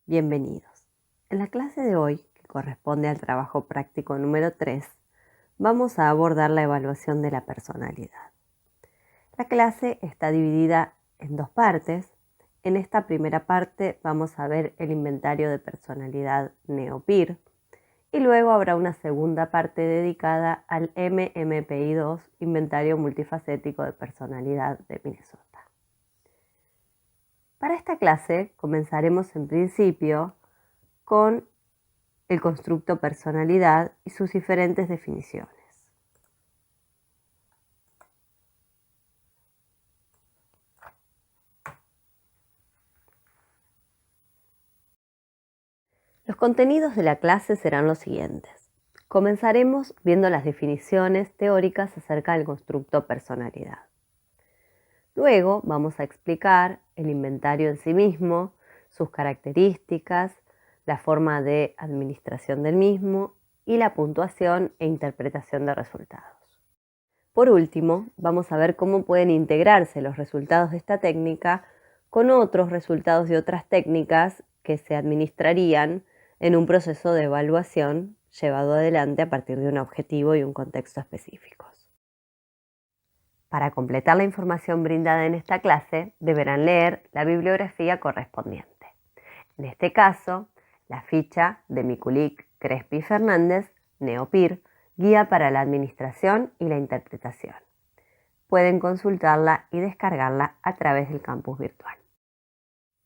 Bienvenidos. En la clase de hoy, que corresponde al trabajo práctico número 3, vamos a abordar la evaluación de la personalidad. La clase está dividida en dos partes. En esta primera parte vamos a ver el inventario de personalidad NeoPIR y luego habrá una segunda parte dedicada al MMPI-2, inventario multifacético de personalidad de Minnesota. Para esta clase comenzaremos en principio con el constructo personalidad y sus diferentes definiciones. Los contenidos de la clase serán los siguientes. Comenzaremos viendo las definiciones teóricas acerca del constructo personalidad. Luego vamos a explicar el inventario en sí mismo, sus características, la forma de administración del mismo y la puntuación e interpretación de resultados. Por último, vamos a ver cómo pueden integrarse los resultados de esta técnica con otros resultados de otras técnicas que se administrarían en un proceso de evaluación llevado adelante a partir de un objetivo y un contexto específicos. Para completar la información brindada en esta clase, deberán leer la bibliografía correspondiente. En este caso, la ficha de Mikulik, Crespi y Fernández, NeoPIR, Guía para la Administración y la Interpretación. Pueden consultarla y descargarla a través del campus virtual.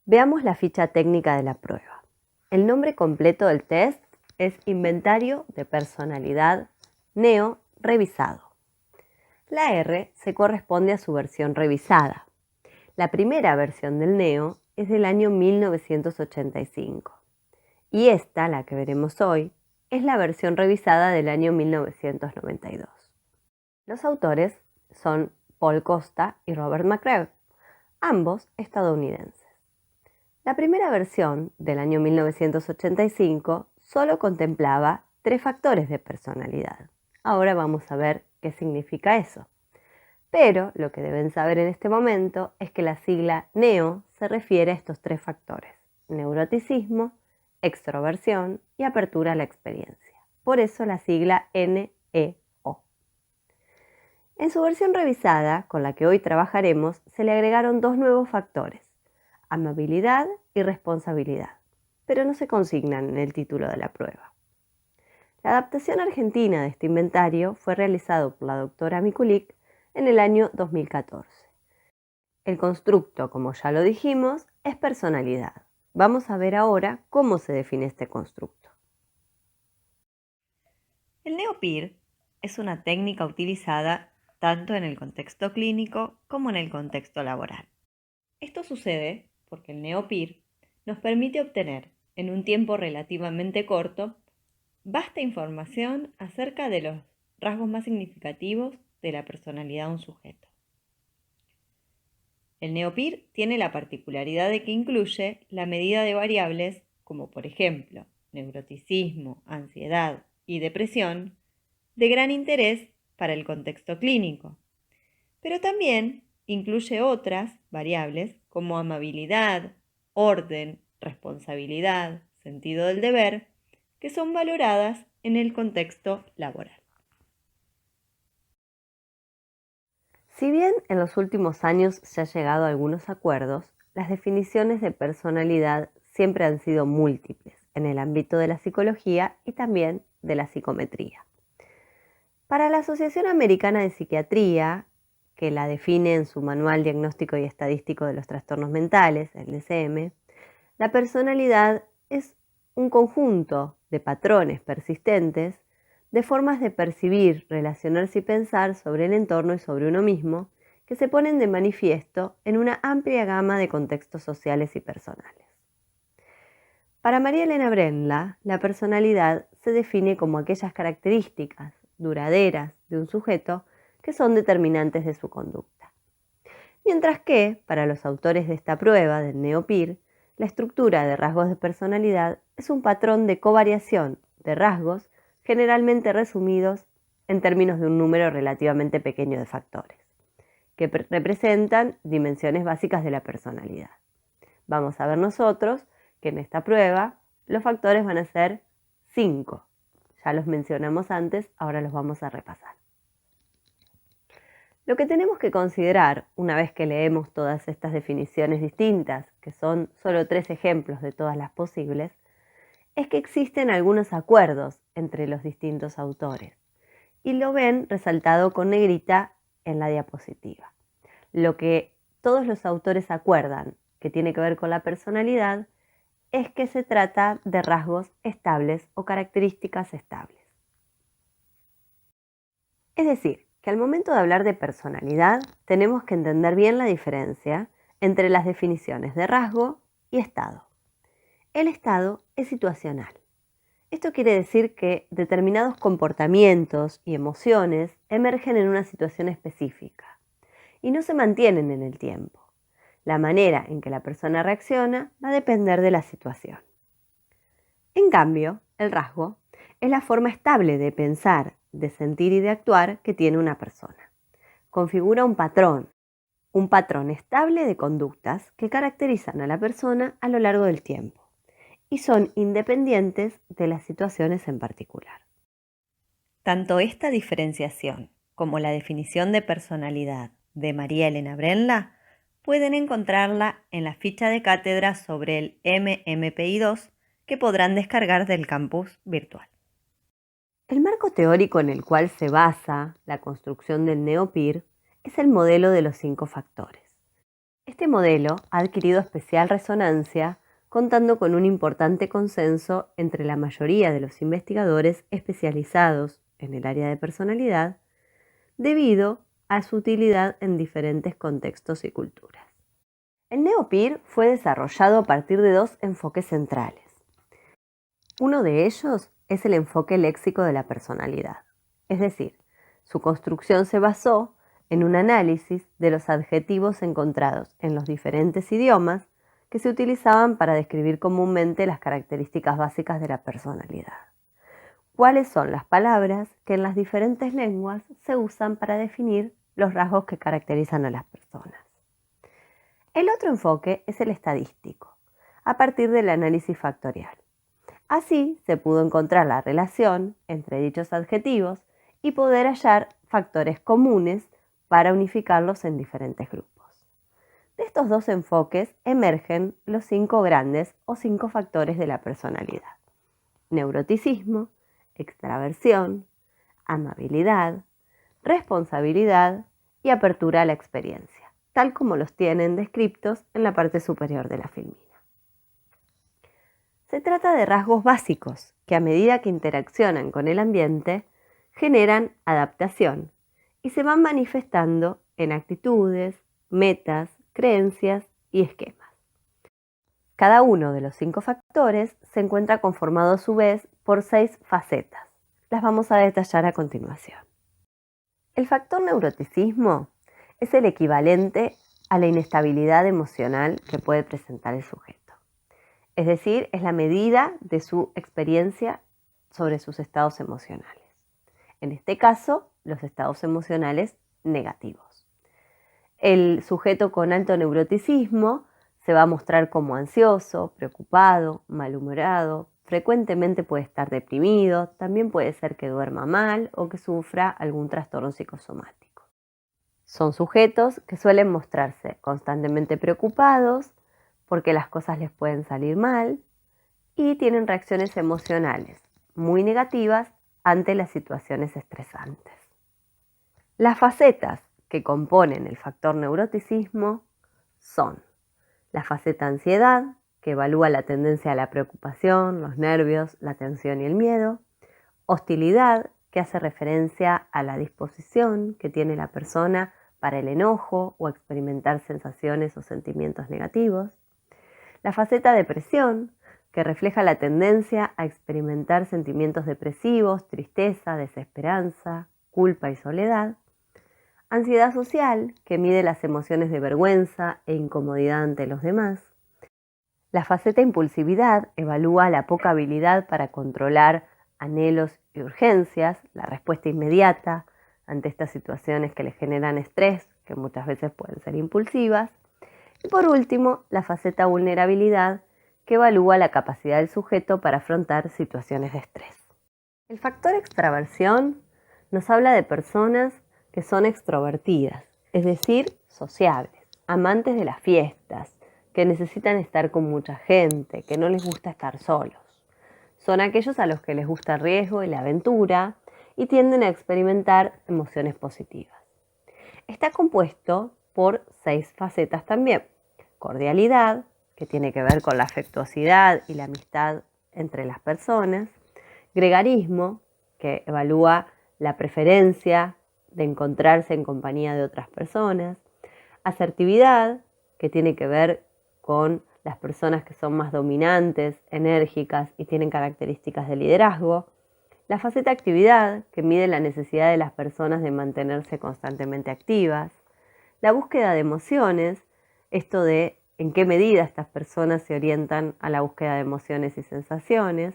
Veamos la ficha técnica de la prueba. El nombre completo del test es Inventario de Personalidad NEO revisado. La R se corresponde a su versión revisada. La primera versión del NEO es del año 1985 y esta, la que veremos hoy, es la versión revisada del año 1992. Los autores son Paul Costa y Robert McCrae, ambos estadounidenses. La primera versión del año 1985 solo contemplaba 3 factores de personalidad. Ahora vamos a ver qué significa eso. Pero lo que deben saber en este momento es que la sigla NEO se refiere a estos 3 factores: neuroticismo, extroversión y apertura a la experiencia. Por eso la sigla NEO. En su versión revisada, con la que hoy trabajaremos, se le agregaron 2 nuevos factores: amabilidad y responsabilidad, pero no se consignan en el título de la prueba. La adaptación argentina de este inventario fue realizado por la doctora Mikulik en el año 2014. El constructo, como ya lo dijimos, es personalidad. Vamos a ver ahora cómo se define este constructo. El NeoPIR es una técnica utilizada tanto en el contexto clínico como en el contexto laboral. Esto sucede porque el NeoPIR nos permite obtener en un tiempo relativamente corto vasta información acerca de los rasgos más significativos de la personalidad de un sujeto. El NeoPIR tiene la particularidad de que incluye la medida de variables como, por ejemplo, neuroticismo, ansiedad y depresión, de gran interés para el contexto clínico, pero también incluye otras variables como amabilidad, orden, responsabilidad, sentido del deber, que son valoradas en el contexto laboral. Si bien en los últimos años se ha llegado a algunos acuerdos, las definiciones de personalidad siempre han sido múltiples en el ámbito de la psicología y también de la psicometría. Para la Asociación Americana de Psiquiatría, que la define en su Manual Diagnóstico y Estadístico de los Trastornos Mentales, el DSM, la personalidad es un conjunto de patrones persistentes, de formas de percibir, relacionarse y pensar sobre el entorno y sobre uno mismo, que se ponen de manifiesto en una amplia gama de contextos sociales y personales. Para María Elena Brenla, la personalidad se define como aquellas características duraderas de un sujeto que son determinantes de su conducta. Mientras que, para los autores de esta prueba del NeoPIR, la estructura de rasgos de personalidad es un patrón de covariación de rasgos generalmente resumidos en términos de un número relativamente pequeño de factores, que representan dimensiones básicas de la personalidad. Vamos a ver nosotros que en esta prueba los factores van a ser 5. Ya los mencionamos antes, ahora los vamos a repasar. Lo que tenemos que considerar una vez que leemos todas estas definiciones distintas, que son solo 3 ejemplos de todas las posibles, es que existen algunos acuerdos entre los distintos autores y lo ven resaltado con negrita en la diapositiva. Lo que todos los autores acuerdan que tiene que ver con la personalidad es que se trata de rasgos estables o características estables. Es decir, que al momento de hablar de personalidad tenemos que entender bien la diferencia entre las definiciones de rasgo y estado. El estado es situacional. Esto quiere decir que determinados comportamientos y emociones emergen en una situación específica y no se mantienen en el tiempo. La manera en que la persona reacciona va a depender de la situación. En cambio, el rasgo es la forma estable de pensar, de sentir y de actuar que tiene una persona. Configura un patrón estable de conductas que caracterizan a la persona a lo largo del tiempo y son independientes de las situaciones en particular. Tanto esta diferenciación como la definición de personalidad de María Elena Brenla pueden encontrarla en la ficha de cátedra sobre el MMPI2 que podrán descargar del campus virtual. El marco teórico en el cual se basa la construcción del NeoPIR es el modelo de los 5 factores. Este modelo ha adquirido especial resonancia contando con un importante consenso entre la mayoría de los investigadores especializados en el área de personalidad debido a su utilidad en diferentes contextos y culturas. El NeoPIR fue desarrollado a partir de 2 enfoques centrales. Uno de ellos es el enfoque léxico de la personalidad, es decir, su construcción se basó en un análisis de los adjetivos encontrados en los diferentes idiomas que se utilizaban para describir comúnmente las características básicas de la personalidad. ¿Cuáles son las palabras que en las diferentes lenguas se usan para definir los rasgos que caracterizan a las personas? El otro enfoque es el estadístico, a partir del análisis factorial. Así se pudo encontrar la relación entre dichos adjetivos y poder hallar factores comunes para unificarlos en diferentes grupos. De estos 2 enfoques emergen los 5 grandes o 5 factores de la personalidad: neuroticismo, extraversión, amabilidad, responsabilidad y apertura a la experiencia, tal como los tienen descritos en la parte superior de la filmina. Se trata de rasgos básicos que a medida que interaccionan con el ambiente generan adaptación y se van manifestando en actitudes, metas, creencias y esquemas. Cada uno de los 5 factores se encuentra conformado a su vez por 6 facetas. Las vamos a detallar a continuación. El factor neuroticismo es el equivalente a la inestabilidad emocional que puede presentar el sujeto. Es decir, es la medida de su experiencia sobre sus estados emocionales. En este caso, los estados emocionales negativos. El sujeto con alto neuroticismo se va a mostrar como ansioso, preocupado, malhumorado, frecuentemente puede estar deprimido, también puede ser que duerma mal o que sufra algún trastorno psicosomático. Son sujetos que suelen mostrarse constantemente preocupados porque las cosas les pueden salir mal y tienen reacciones emocionales muy negativas ante las situaciones estresantes. Las facetas que componen el factor neuroticismo son la faceta ansiedad, que evalúa la tendencia a la preocupación, los nervios, la tensión y el miedo; hostilidad, que hace referencia a la disposición que tiene la persona para el enojo o experimentar sensaciones o sentimientos negativos; la faceta depresión, que refleja la tendencia a experimentar sentimientos depresivos, tristeza, desesperanza, culpa y soledad; ansiedad social, que mide las emociones de vergüenza e incomodidad ante los demás; la faceta impulsividad evalúa la poca habilidad para controlar anhelos y urgencias, la respuesta inmediata ante estas situaciones que le generan estrés, que muchas veces pueden ser impulsivas; y por último, la faceta vulnerabilidad, que evalúa la capacidad del sujeto para afrontar situaciones de estrés. El factor extraversión nos habla de personas que son extrovertidas, es decir, sociables, amantes de las fiestas, que necesitan estar con mucha gente, que no les gusta estar solos. Son aquellos a los que les gusta el riesgo y la aventura y tienden a experimentar emociones positivas. Está compuesto por 6 facetas también. Cordialidad, que tiene que ver con la afectuosidad y la amistad entre las personas. Gregarismo, que evalúa la preferencia de encontrarse en compañía de otras personas. Asertividad, que tiene que ver con las personas que son más dominantes, enérgicas y tienen características de liderazgo. La faceta actividad, que mide la necesidad de las personas de mantenerse constantemente activas. La búsqueda de emociones, esto de en qué medida estas personas se orientan a la búsqueda de emociones y sensaciones.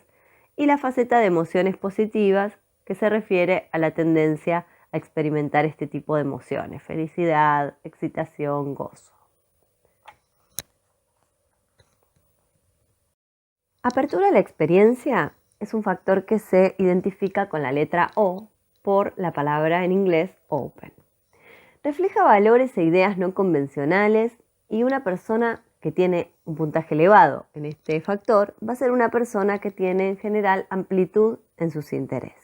Y la faceta de emociones positivas, que se refiere a la tendencia a experimentar este tipo de emociones, felicidad, excitación, gozo. Apertura a la experiencia es un factor que se identifica con la letra O por la palabra en inglés open. Refleja valores e ideas no convencionales y una persona que tiene un puntaje elevado en este factor va a ser una persona que tiene en general amplitud en sus intereses.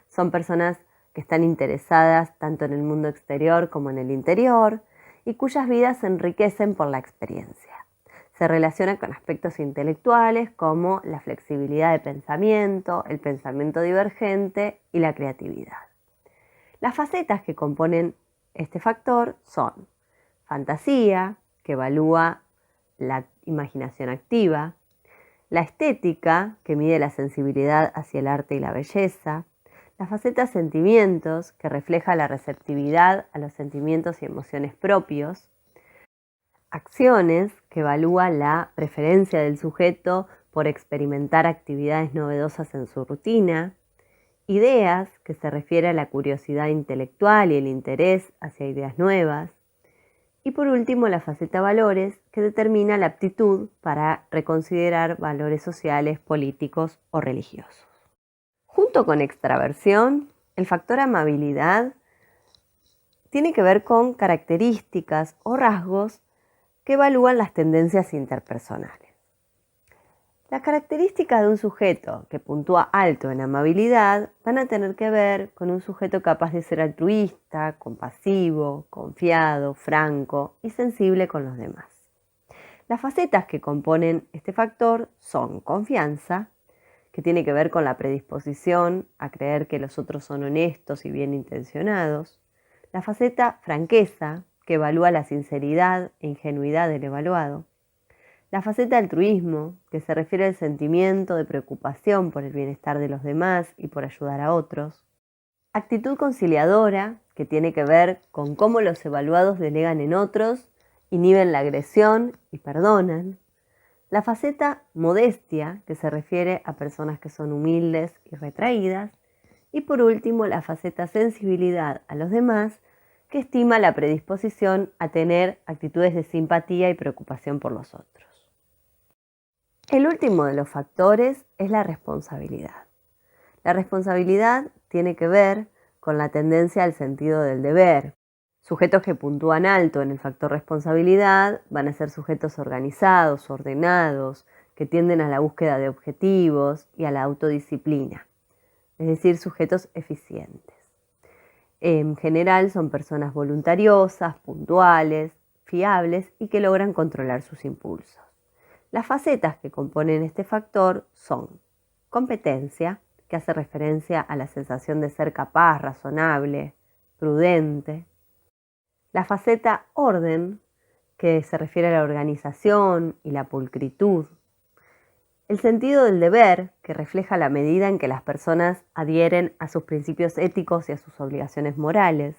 Son personas que están interesadas tanto en el mundo exterior como en el interior y cuyas vidas se enriquecen por la experiencia. Se relaciona con aspectos intelectuales como la flexibilidad de pensamiento, el pensamiento divergente y la creatividad. Las facetas que componen este factor son fantasía, que evalúa la imaginación activa, la estética, que mide la sensibilidad hacia el arte y la belleza, la faceta sentimientos, que refleja la receptividad a los sentimientos y emociones propios, acciones, que evalúa la preferencia del sujeto por experimentar actividades novedosas en su rutina, ideas, que se refiere a la curiosidad intelectual y el interés hacia ideas nuevas, y por último la faceta valores, que determina la aptitud para reconsiderar valores sociales, políticos o religiosos. Junto con extraversión, el factor amabilidad tiene que ver con características o rasgos que evalúan las tendencias interpersonales. Las características de un sujeto que puntúa alto en amabilidad van a tener que ver con un sujeto capaz de ser altruista, compasivo, confiado, franco y sensible con los demás. Las facetas que componen este factor son confianza, que tiene que ver con la predisposición a creer que los otros son honestos y bien intencionados. La faceta franqueza, que evalúa la sinceridad e ingenuidad del evaluado. La faceta altruismo, que se refiere al sentimiento de preocupación por el bienestar de los demás y por ayudar a otros. Actitud conciliadora, que tiene que ver con cómo los evaluados delegan en otros, inhiben la agresión y perdonan. La faceta modestia, que se refiere a personas que son humildes y retraídas. Y por último, la faceta sensibilidad a los demás, que estima la predisposición a tener actitudes de simpatía y preocupación por los otros. El último de los factores es la responsabilidad. La responsabilidad tiene que ver con la tendencia al sentido del deber. Sujetos que puntúan alto en el factor responsabilidad van a ser sujetos organizados, ordenados, que tienden a la búsqueda de objetivos y a la autodisciplina, es decir, sujetos eficientes. En general son personas voluntariosas, puntuales, fiables y que logran controlar sus impulsos. Las facetas que componen este factor son competencia, que hace referencia a la sensación de ser capaz, razonable, prudente. La faceta orden, que se refiere a la organización y la pulcritud. El sentido del deber, que refleja la medida en que las personas adhieren a sus principios éticos y a sus obligaciones morales.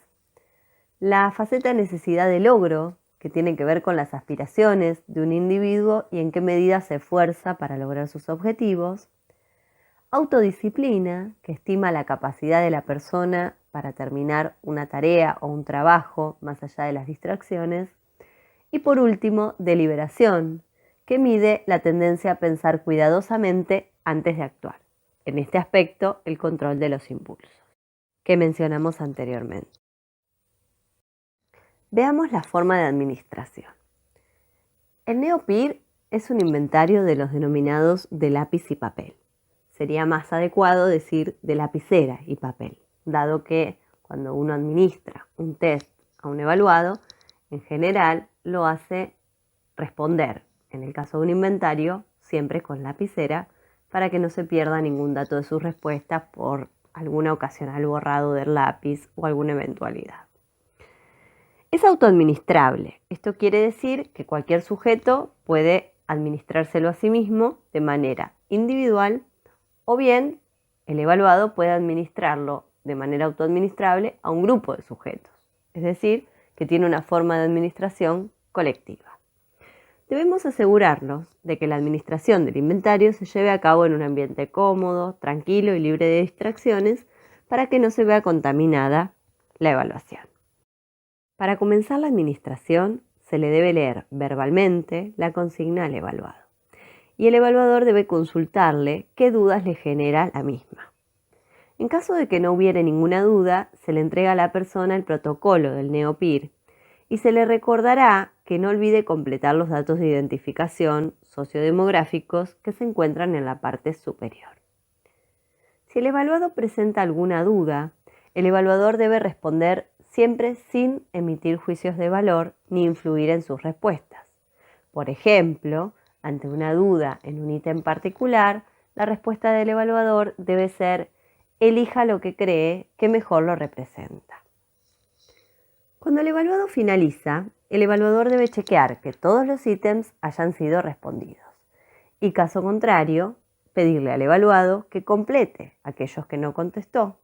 La faceta necesidad de logro, que tiene que ver con las aspiraciones de un individuo y en qué medida se esfuerza para lograr sus objetivos. Autodisciplina, que estima la capacidad de la persona para terminar una tarea o un trabajo más allá de las distracciones. Y por último, deliberación, que mide la tendencia a pensar cuidadosamente antes de actuar. En este aspecto, el control de los impulsos, que mencionamos anteriormente. Veamos la forma de administración. El NeoPIR es un inventario de los denominados de lápiz y papel. Sería más adecuado decir de lapicera y papel, dado que cuando uno administra un test a un evaluado, en general lo hace responder, en el caso de un inventario, siempre con lapicera, para que no se pierda ningún dato de sus respuestas por alguna ocasional borrado del lápiz o alguna eventualidad. Es autoadministrable. Esto quiere decir que cualquier sujeto puede administrárselo a sí mismo de manera individual o bien el evaluado puede administrarlo de manera autoadministrable a un grupo de sujetos, es decir, que tiene una forma de administración colectiva. Debemos asegurarnos de que la administración del inventario se lleve a cabo en un ambiente cómodo, tranquilo y libre de distracciones para que no se vea contaminada la evaluación. Para comenzar la administración, se le debe leer verbalmente la consigna al evaluado y el evaluador debe consultarle qué dudas le genera la misma. En caso de que no hubiere ninguna duda, se le entrega a la persona el protocolo del NeoPIR y se le recordará que no olvide completar los datos de identificación sociodemográficos que se encuentran en la parte superior. Si el evaluado presenta alguna duda, el evaluador debe responder siempre sin emitir juicios de valor ni influir en sus respuestas. Por ejemplo, ante una duda en un ítem particular, la respuesta del evaluador debe ser: elija lo que cree que mejor lo representa. Cuando el evaluado finaliza, el evaluador debe chequear que todos los ítems hayan sido respondidos y, caso contrario, pedirle al evaluado que complete aquellos que no contestó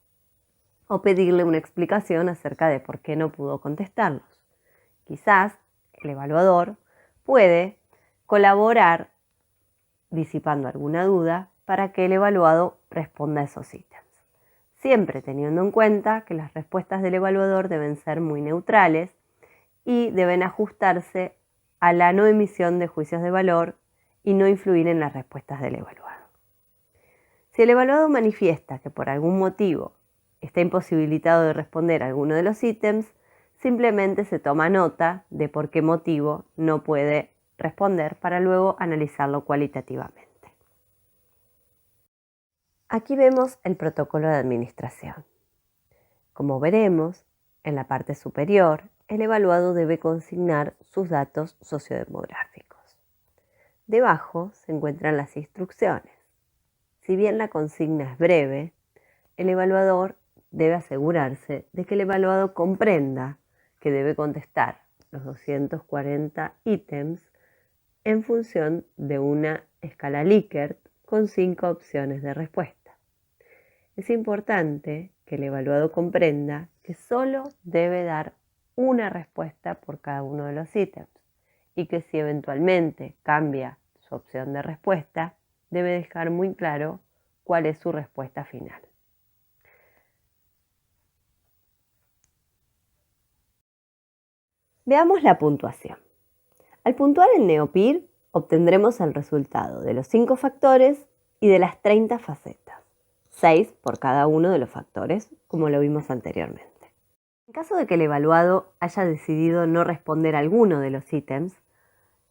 o pedirle una explicación acerca de por qué no pudo contestarlos. Quizás el evaluador puede colaborar disipando alguna duda para que el evaluado responda a esos ítems, siempre teniendo en cuenta que las respuestas del evaluador deben ser muy neutrales y deben ajustarse a la no emisión de juicios de valor y no influir en las respuestas del evaluado. Si el evaluado manifiesta que por algún motivo está imposibilitado de responder a alguno de los ítems, simplemente se toma nota de por qué motivo no puede responder para luego analizarlo cualitativamente. Aquí vemos el protocolo de administración. Como veremos, en la parte superior, el evaluado debe consignar sus datos sociodemográficos. Debajo se encuentran las instrucciones. Si bien la consigna es breve, el evaluador debe asegurarse de que el evaluado comprenda que debe contestar los 240 ítems en función de una escala Likert con 5 opciones de respuesta. Es importante que el evaluado comprenda que solo debe dar una respuesta por cada uno de los ítems y que si eventualmente cambia su opción de respuesta, debe dejar muy claro cuál es su respuesta final. Veamos la puntuación. Al puntuar el NeoPIR, obtendremos el resultado de los 5 factores y de las 30 facetas, 6 por cada uno de los factores, como lo vimos anteriormente. En caso de que el evaluado haya decidido no responder a alguno de los ítems,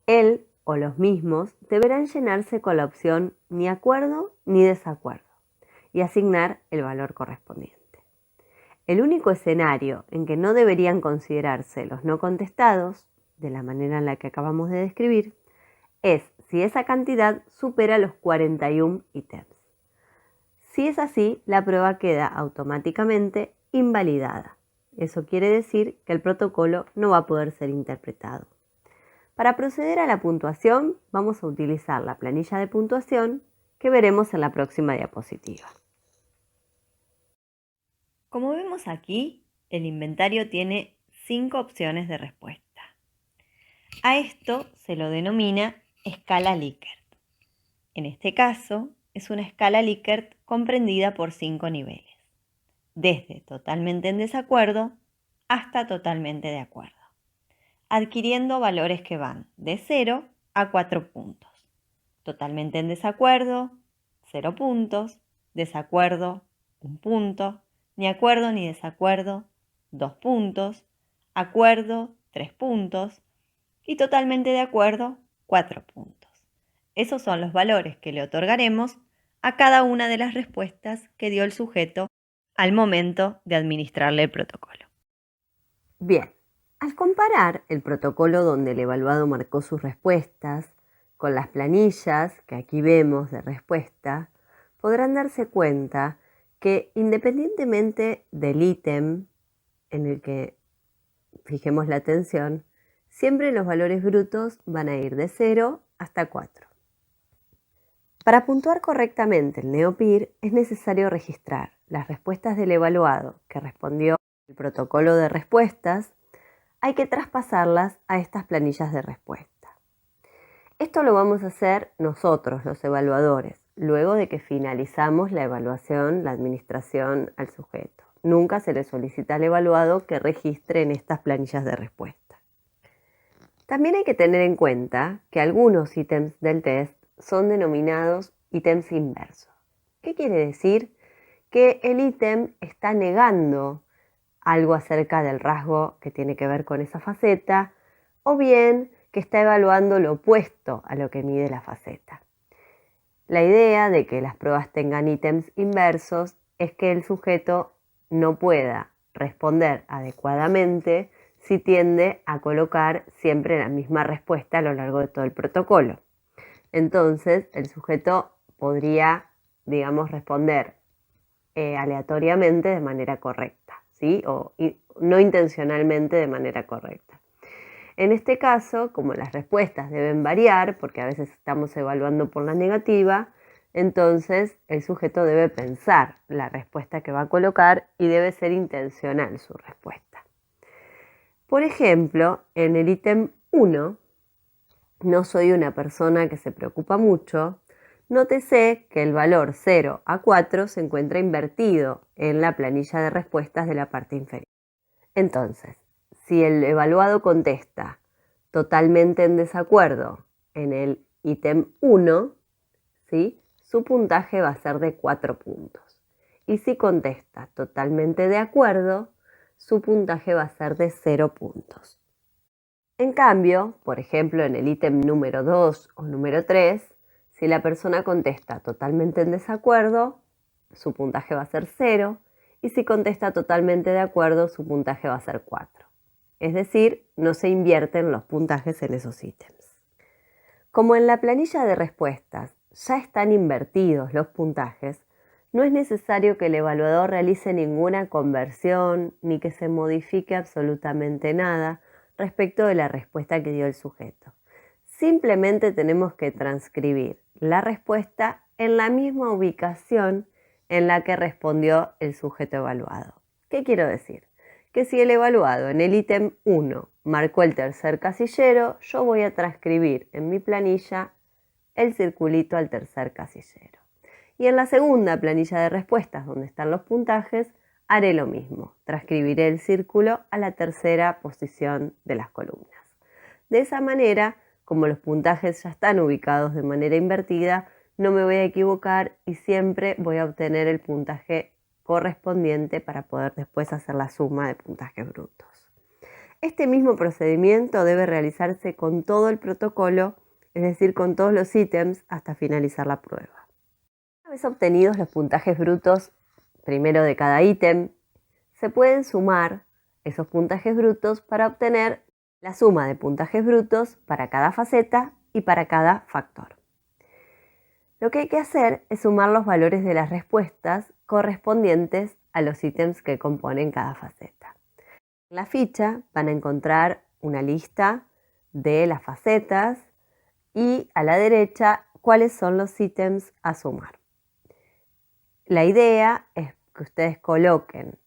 él o los mismos deberán llenarse con la opción ni acuerdo ni desacuerdo y asignar el valor correspondiente. El único escenario en que no deberían considerarse los no contestados, de la manera en la que acabamos de describir, es si esa cantidad supera los 41 ítems. Si es así, la prueba queda automáticamente invalidada. Eso quiere decir que el protocolo no va a poder ser interpretado. Para proceder a la puntuación, vamos a utilizar la planilla de puntuación que veremos en la próxima diapositiva. Como vemos aquí, el inventario tiene 5 opciones de respuesta. A esto se lo denomina escala Likert. En este caso, es una escala Likert comprendida por 5 niveles, desde totalmente en desacuerdo hasta totalmente de acuerdo, adquiriendo valores que van de 0 a 4 puntos. Totalmente en desacuerdo, 0 puntos. Desacuerdo, 1 punto. Ni acuerdo ni desacuerdo, 2 puntos. Acuerdo, 3 puntos. Y totalmente de acuerdo, 4 puntos. Esos son los valores que le otorgaremos a cada una de las respuestas que dio el sujeto al momento de administrarle el protocolo. Bien, al comparar el protocolo donde el evaluado marcó sus respuestas con las planillas que aquí vemos de respuesta, podrán darse cuenta que independientemente del ítem en el que fijemos la atención, siempre los valores brutos van a ir de 0 hasta 4. Para puntuar correctamente el NeoPIR es necesario registrar las respuestas del evaluado que respondió al protocolo de respuestas. Hay que traspasarlas a estas planillas de respuesta. Esto lo vamos a hacer nosotros, los evaluadores, luego de que finalizamos la evaluación, la administración al sujeto. Nunca se le solicita al evaluado que registre en estas planillas de respuesta. También hay que tener en cuenta que algunos ítems del test son denominados ítems inversos. ¿Qué quiere decir? Que el ítem está negando algo acerca del rasgo que tiene que ver con esa faceta, o bien que está evaluando lo opuesto a lo que mide la faceta. La idea de que las pruebas tengan ítems inversos es que el sujeto no pueda responder adecuadamente si tiende a colocar siempre la misma respuesta a lo largo de todo el protocolo. Entonces, el sujeto podría, responder aleatoriamente de manera correcta, ¿sí? O no intencionalmente de manera correcta. En este caso, como las respuestas deben variar, porque a veces estamos evaluando por la negativa, entonces el sujeto debe pensar la respuesta que va a colocar y debe ser intencional su respuesta. Por ejemplo, en el ítem 1, no soy una persona que se preocupa mucho, nótese que el valor 0 a 4 se encuentra invertido en la planilla de respuestas de la parte inferior. Entonces, si el evaluado contesta totalmente en desacuerdo en el ítem 1, ¿sí? Su puntaje va a ser de 4 puntos. Y si contesta totalmente de acuerdo, su puntaje va a ser de 0 puntos. En cambio, por ejemplo, en el ítem número 2 o número 3, si la persona contesta totalmente en desacuerdo, su puntaje va a ser 0, y si contesta totalmente de acuerdo, su puntaje va a ser 4. Es decir, no se invierten los puntajes en esos ítems. Como en la planilla de respuestas ya están invertidos los puntajes, no es necesario que el evaluador realice ninguna conversión ni que se modifique absolutamente nada respecto de la respuesta que dio el sujeto. Simplemente tenemos que transcribir la respuesta en la misma ubicación en la que respondió el sujeto evaluado. ¿Qué quiero decir? Que si el evaluado en el ítem 1 marcó el tercer casillero, yo voy a transcribir en mi planilla el circulito al tercer casillero. Y en la segunda planilla de respuestas, donde están los puntajes, haré lo mismo. Transcribiré el círculo a la tercera posición de las columnas. De esa manera, como los puntajes ya están ubicados de manera invertida, no me voy a equivocar y siempre voy a obtener el puntaje correspondiente para poder después hacer la suma de puntajes brutos. Este mismo procedimiento debe realizarse con todo el protocolo, es decir, con todos los ítems hasta finalizar la prueba. Una vez obtenidos los puntajes brutos, primero de cada ítem, se pueden sumar esos puntajes brutos para obtener la suma de puntajes brutos para cada faceta y para cada factor. Lo que hay que hacer es sumar los valores de las respuestas correspondientes a los ítems que componen cada faceta. En la ficha van a encontrar una lista de las facetas y a la derecha cuáles son los ítems a sumar. La idea es que ustedes coloquen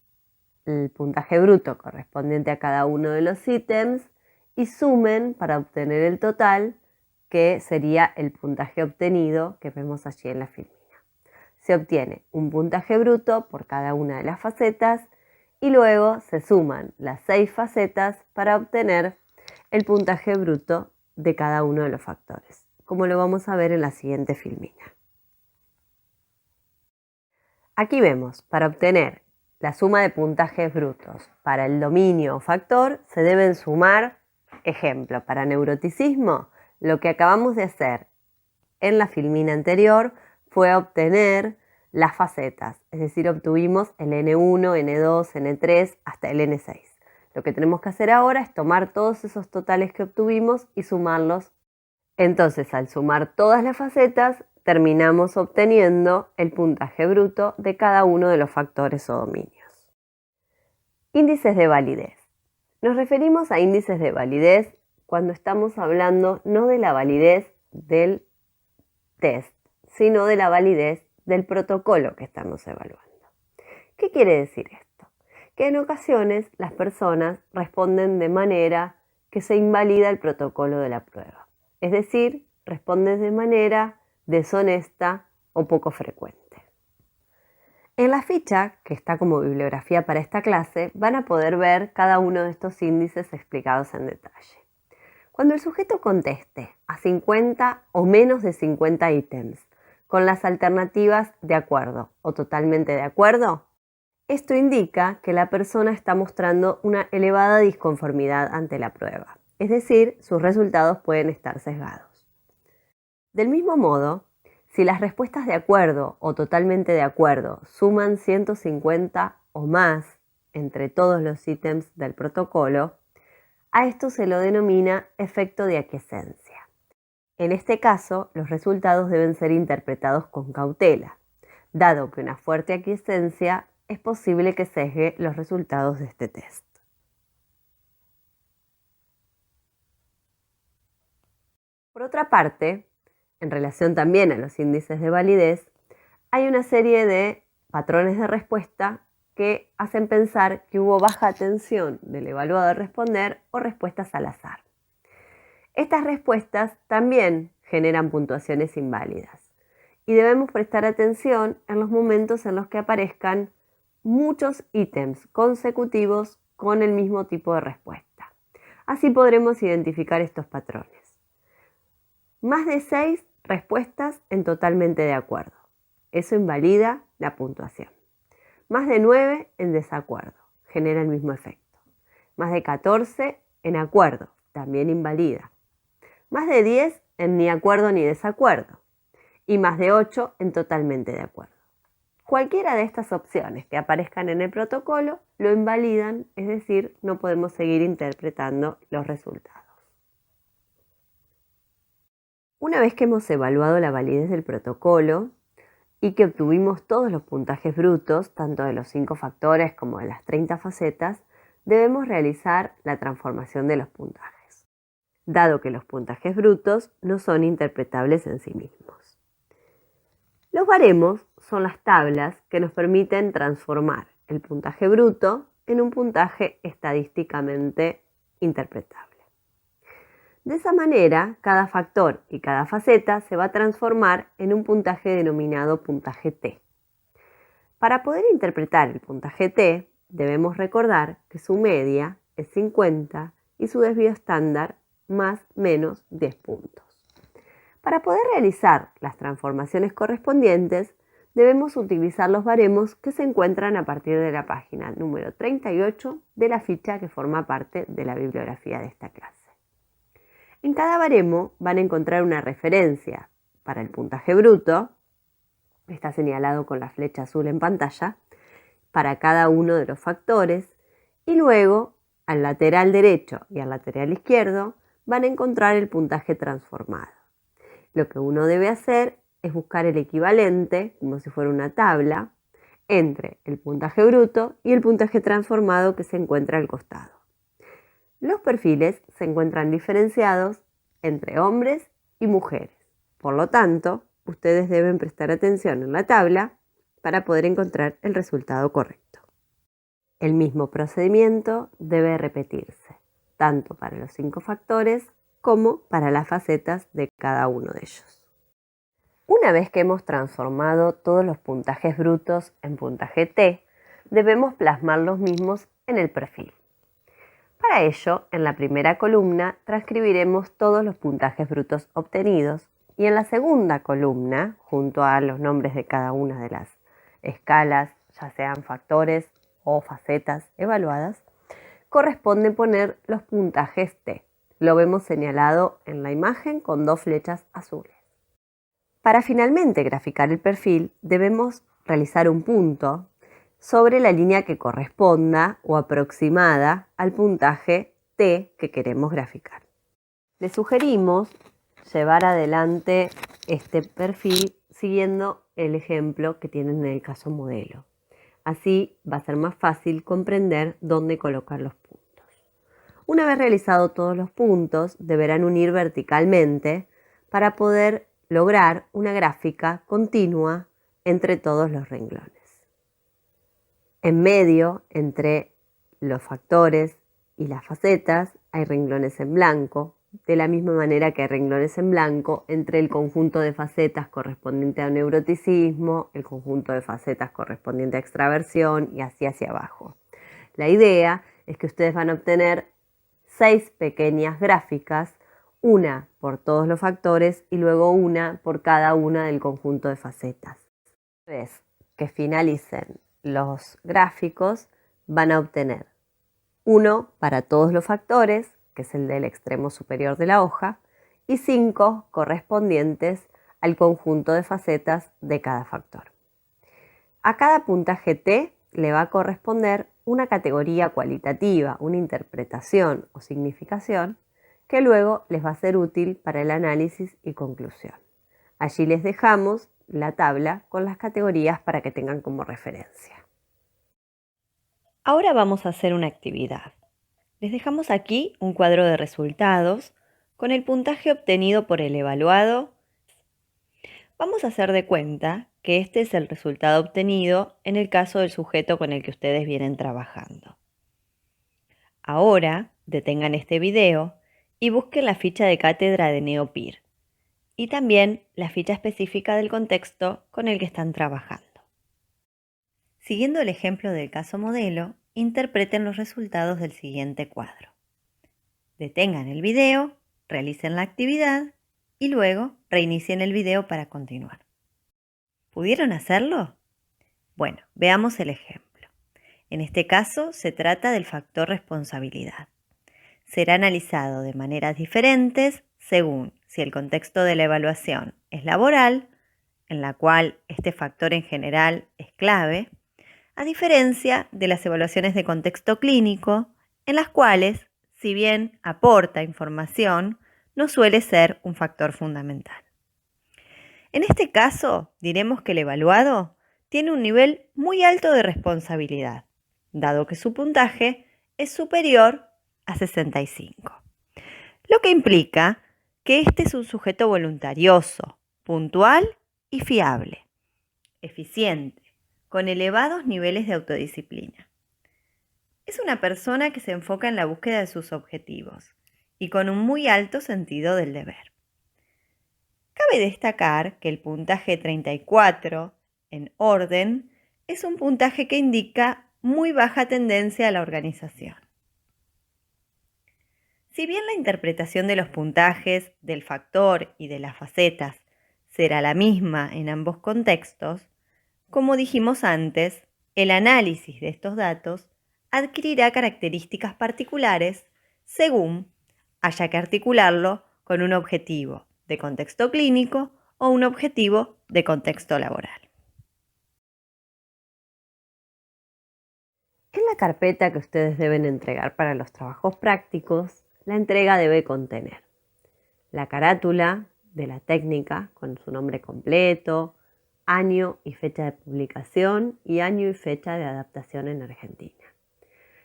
el puntaje bruto correspondiente a cada uno de los ítems y sumen para obtener el total, que sería el puntaje obtenido que vemos allí en la filmina. Se obtiene un puntaje bruto por cada una de las facetas y luego se suman las 6 facetas para obtener el puntaje bruto de cada uno de los factores, como lo vamos a ver en la siguiente filmina. Aquí vemos, para obtener la suma de puntajes brutos para el dominio o factor, se deben sumar, ejemplo, para neuroticismo, lo que acabamos de hacer en la filmina anterior fue obtener las facetas, es decir, obtuvimos el N1, N2, N3 hasta el N6. Lo que tenemos que hacer ahora es tomar todos esos totales que obtuvimos y sumarlos. Entonces, al sumar todas las facetas, terminamos obteniendo el puntaje bruto de cada uno de los factores o dominios. Índices de validez. Nos referimos a índices de validez cuando estamos hablando no de la validez del test, sino de la validez del protocolo que estamos evaluando. ¿Qué quiere decir esto? Que en ocasiones las personas responden de manera que se invalida el protocolo de la prueba, es decir, responden de manera deshonesta o poco frecuente. En la ficha, que está como bibliografía para esta clase, van a poder ver cada uno de estos índices explicados en detalle. Cuando el sujeto conteste a 50 o menos de 50 ítems con las alternativas de acuerdo o totalmente de acuerdo, esto indica que la persona está mostrando una elevada disconformidad ante la prueba, es decir, sus resultados pueden estar sesgados. Del mismo modo, si las respuestas de acuerdo o totalmente de acuerdo suman 150 o más entre todos los ítems del protocolo, a esto se lo denomina efecto de aquiescencia. En este caso, los resultados deben ser interpretados con cautela, dado que una fuerte aquiescencia es posible que sesgue los resultados de este test. Por otra parte, en relación también a los índices de validez, hay una serie de patrones de respuesta que hacen pensar que hubo baja atención del evaluado de responder o respuestas al azar. Estas respuestas también generan puntuaciones inválidas y debemos prestar atención en los momentos en los que aparezcan muchos ítems consecutivos con el mismo tipo de respuesta. Así podremos identificar estos patrones. Más de 6 respuestas en totalmente de acuerdo. Eso invalida la puntuación. Más de 9 en desacuerdo, genera el mismo efecto. Más de 14 en acuerdo, también invalida. Más de 10 en ni acuerdo ni desacuerdo. Y más de 8 en totalmente de acuerdo. Cualquiera de estas opciones que aparezcan en el protocolo lo invalidan, es decir, no podemos seguir interpretando los resultados. Una vez que hemos evaluado la validez del protocolo, y que obtuvimos todos los puntajes brutos, tanto de los 5 factores como de las 30 facetas, debemos realizar la transformación de los puntajes, dado que los puntajes brutos no son interpretables en sí mismos. Los baremos son las tablas que nos permiten transformar el puntaje bruto en un puntaje estadísticamente interpretable. De esa manera, cada factor y cada faceta se va a transformar en un puntaje denominado puntaje T. Para poder interpretar el puntaje T, debemos recordar que su media es 50 y su desvío estándar más menos 10 puntos. Para poder realizar las transformaciones correspondientes, debemos utilizar los baremos que se encuentran a partir de la página número 38 de la ficha que forma parte de la bibliografía de esta clase. En cada baremo van a encontrar una referencia para el puntaje bruto, está señalado con la flecha azul en pantalla, para cada uno de los factores, y luego al lateral derecho y al lateral izquierdo van a encontrar el puntaje transformado. Lo que uno debe hacer es buscar el equivalente, como si fuera una tabla, entre el puntaje bruto y el puntaje transformado que se encuentra al costado. Los perfiles se encuentran diferenciados entre hombres y mujeres. Por lo tanto, ustedes deben prestar atención en la tabla para poder encontrar el resultado correcto. El mismo procedimiento debe repetirse, tanto para los 5 factores como para las facetas de cada uno de ellos. Una vez que hemos transformado todos los puntajes brutos en puntaje T, debemos plasmar los mismos en el perfil. Para ello, en la primera columna transcribiremos todos los puntajes brutos obtenidos y en la segunda columna, junto a los nombres de cada una de las escalas, ya sean factores o facetas evaluadas, corresponde poner los puntajes T. Lo vemos señalado en la imagen con 2 flechas azules. Para finalmente graficar el perfil, debemos realizar un punto sobre la línea que corresponda o aproximada al puntaje T que queremos graficar. Le sugerimos llevar adelante este perfil siguiendo el ejemplo que tienen en el caso modelo. Así va a ser más fácil comprender dónde colocar los puntos. Una vez realizados todos los puntos, deberán unir verticalmente para poder lograr una gráfica continua entre todos los renglones. En medio, entre los factores y las facetas, hay renglones en blanco, de la misma manera que hay renglones en blanco entre el conjunto de facetas correspondiente a neuroticismo, el conjunto de facetas correspondiente a extraversión y así hacia abajo. La idea es que ustedes van a obtener 6 pequeñas gráficas, una por todos los factores y luego una por cada una del conjunto de facetas. Una vez que finalicen los gráficos, van a obtener uno para todos los factores, que es el del extremo superior de la hoja, y 5 correspondientes al conjunto de facetas de cada factor. A cada puntaje T le va a corresponder una categoría cualitativa, una interpretación o significación, que luego les va a ser útil para el análisis y conclusión. Allí les dejamos la tabla con las categorías para que tengan como referencia. Ahora vamos a hacer una actividad. Les dejamos aquí un cuadro de resultados con el puntaje obtenido por el evaluado. Vamos a hacer de cuenta que este es el resultado obtenido en el caso del sujeto con el que ustedes vienen trabajando. Ahora detengan este video y busquen la ficha de cátedra de NeoPIR y también la ficha específica del contexto con el que están trabajando. Siguiendo el ejemplo del caso modelo, interpreten los resultados del siguiente cuadro. Detengan el video, realicen la actividad y luego reinicien el video para continuar. ¿Pudieron hacerlo? Bueno, veamos el ejemplo. En este caso se trata del factor responsabilidad. Será analizado de maneras diferentes según si el contexto de la evaluación es laboral, en la cual este factor en general es clave, a diferencia de las evaluaciones de contexto clínico, en las cuales, si bien aporta información, no suele ser un factor fundamental. En este caso, diremos que el evaluado tiene un nivel muy alto de responsabilidad, dado que su puntaje es superior a 65, lo que implica que este es un sujeto voluntarioso, puntual y fiable, eficiente, con elevados niveles de autodisciplina. Es una persona que se enfoca en la búsqueda de sus objetivos y con un muy alto sentido del deber. Cabe destacar que el puntaje 34 en orden es un puntaje que indica muy baja tendencia a la organización. Si bien la interpretación de los puntajes, del factor y de las facetas será la misma en ambos contextos, como dijimos antes, el análisis de estos datos adquirirá características particulares según haya que articularlo con un objetivo de contexto clínico o un objetivo de contexto laboral. En la carpeta que ustedes deben entregar para los trabajos prácticos, la entrega debe contener la carátula de la técnica con su nombre completo, año y fecha de publicación y año y fecha de adaptación en Argentina.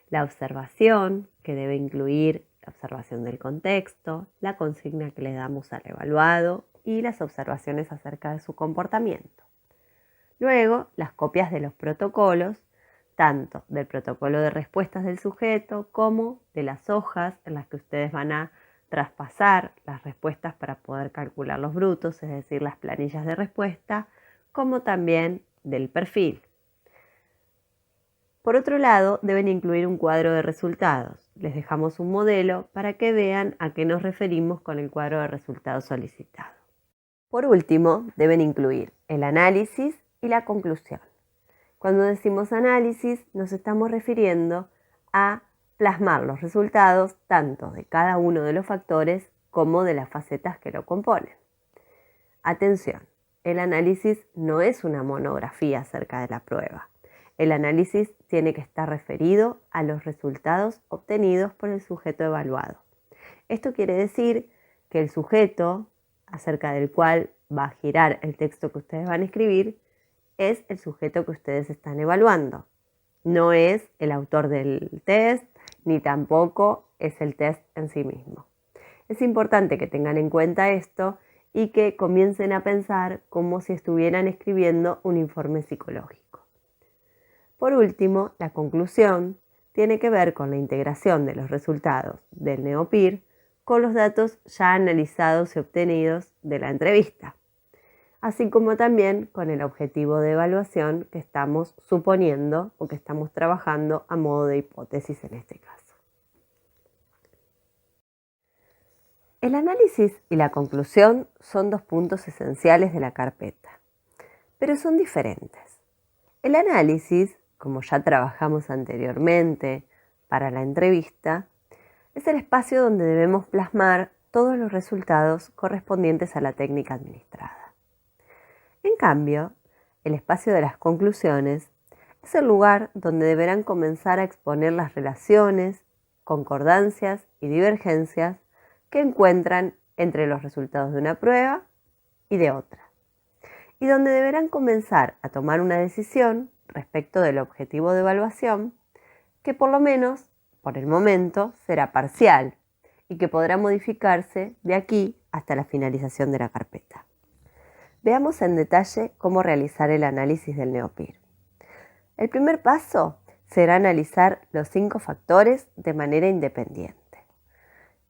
La observación, que debe incluir la observación del contexto, la consigna que le damos al evaluado y las observaciones acerca de su comportamiento. Luego, las copias de los protocolos, tanto del protocolo de respuestas del sujeto como de las hojas en las que ustedes van a traspasar las respuestas para poder calcular los brutos, es decir, las planillas de respuesta, como también del perfil. Por otro lado, deben incluir un cuadro de resultados, les dejamos un modelo para que vean a qué nos referimos con el cuadro de resultados solicitado. Por último, deben incluir el análisis y la conclusión. Cuando decimos análisis, nos estamos refiriendo a plasmar los resultados tanto de cada uno de los factores como de las facetas que lo componen. Atención, el análisis no es una monografía acerca de la prueba. El análisis tiene que estar referido a los resultados obtenidos por el sujeto evaluado. Esto quiere decir que el sujeto acerca del cual va a girar el texto que ustedes van a escribir es el sujeto que ustedes están evaluando. No es el autor del test, ni tampoco es el test en sí mismo. Es importante que tengan en cuenta esto y que comiencen a pensar como si estuvieran escribiendo un informe psicológico. Por último, la conclusión tiene que ver con la integración de los resultados del NeoPIR con los datos ya analizados y obtenidos de la entrevista, así como también con el objetivo de evaluación que estamos suponiendo o que estamos trabajando a modo de hipótesis en este caso. El análisis y la conclusión son dos puntos esenciales de la carpeta, pero son diferentes. El análisis, como ya trabajamos anteriormente para la entrevista, es el espacio donde debemos plasmar todos los resultados correspondientes a la técnica administrada. En cambio, el espacio de las conclusiones es el lugar donde deberán comenzar a exponer las relaciones, concordancias y divergencias que encuentran entre los resultados de una prueba y de otra, y donde deberán comenzar a tomar una decisión respecto del objetivo de evaluación que por lo menos por el momento será parcial y que podrá modificarse de aquí hasta la finalización de la carpeta. Veamos en detalle cómo realizar el análisis del NeoPIR. El primer paso será analizar los 5 factores de manera independiente.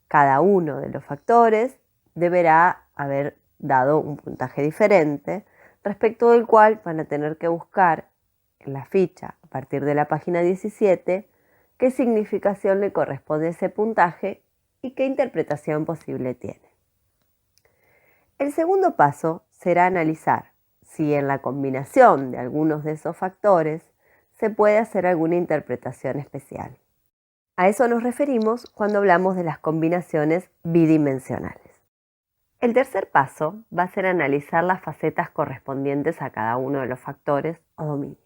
Cada uno de los factores deberá haber dado un puntaje diferente, respecto del cual van a tener que buscar en la ficha a partir de la página 17 qué significación le corresponde a ese puntaje y qué interpretación posible tiene. El segundo paso será analizar si en la combinación de algunos de esos factores se puede hacer alguna interpretación especial. A eso nos referimos cuando hablamos de las combinaciones bidimensionales. El tercer paso va a ser analizar las facetas correspondientes a cada uno de los factores o dominios.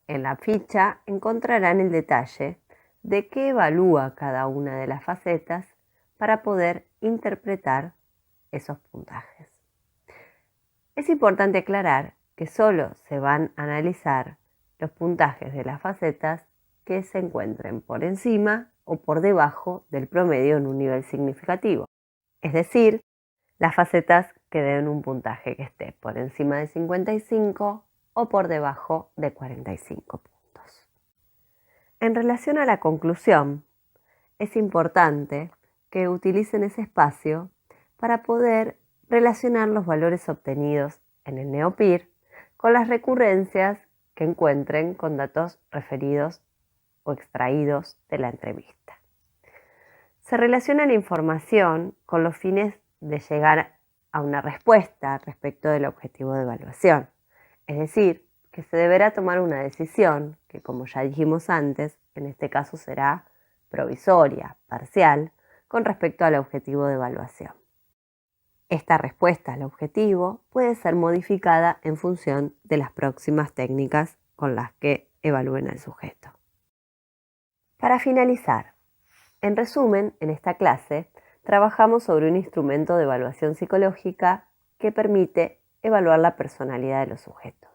En la ficha encontrarán el detalle de qué evalúa cada una de las facetas para poder interpretar esos puntajes. Es importante aclarar que solo se van a analizar los puntajes de las facetas que se encuentren por encima o por debajo del promedio en un nivel significativo. Es decir, las facetas que den un puntaje que esté por encima de 55 o por debajo de 45 puntos. En relación a la conclusión, es importante que utilicen ese espacio para poder relacionar los valores obtenidos en el NeoPIR con las recurrencias que encuentren con datos referidos o extraídos de la entrevista. Se relaciona la información con los fines de llegar a una respuesta respecto del objetivo de evaluación. Es decir, que se deberá tomar una decisión que, como ya dijimos antes, en este caso será provisoria, parcial, con respecto al objetivo de evaluación. Esta respuesta al objetivo puede ser modificada en función de las próximas técnicas con las que evalúen al sujeto. Para finalizar, en resumen, en esta clase trabajamos sobre un instrumento de evaluación psicológica que permite evaluar la personalidad de los sujetos.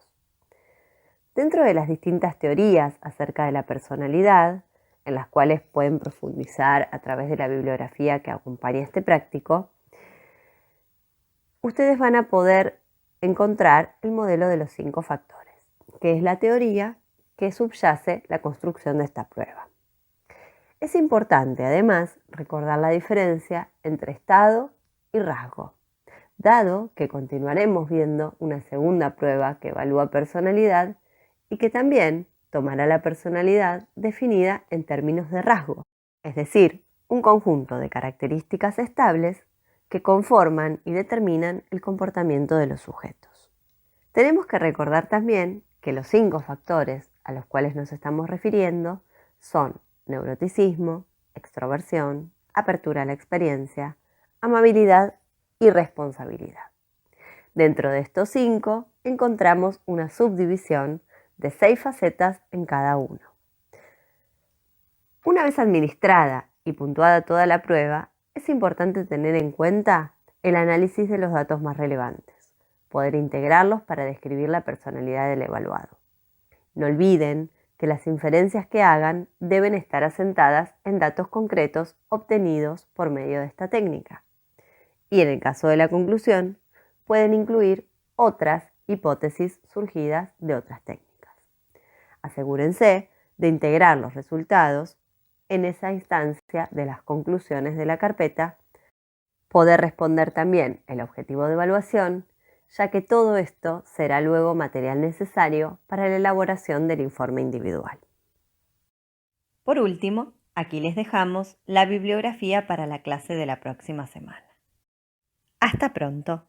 Dentro de las distintas teorías acerca de la personalidad, en las cuales pueden profundizar a través de la bibliografía que acompaña este práctico, ustedes van a poder encontrar el modelo de los 5 factores, que es la teoría que subyace la construcción de esta prueba. Es importante, además, recordar la diferencia entre estado y rasgo, dado que continuaremos viendo una segunda prueba que evalúa personalidad y que también tomará la personalidad definida en términos de rasgo. es decir, un conjunto de características estables que conforman y determinan el comportamiento de los sujetos. Tenemos que recordar también que los 5 factores a los cuales nos estamos refiriendo son neuroticismo, extroversión, apertura a la experiencia, amabilidad y responsabilidad. Dentro de estos 5 encontramos una subdivisión de 6 facetas en cada uno. Una vez administrada y puntuada toda la prueba, es importante tener en cuenta el análisis de los datos más relevantes, poder integrarlos para describir la personalidad del evaluado. No olviden que las inferencias que hagan deben estar asentadas en datos concretos obtenidos por medio de esta técnica. Y en el caso de la conclusión, pueden incluir otras hipótesis surgidas de otras técnicas. Asegúrense de integrar los resultados en esa instancia de las conclusiones de la carpeta, poder responder también el objetivo de evaluación, ya que todo esto será luego material necesario para la elaboración del informe individual. Por último, aquí les dejamos la bibliografía para la clase de la próxima semana. Hasta pronto.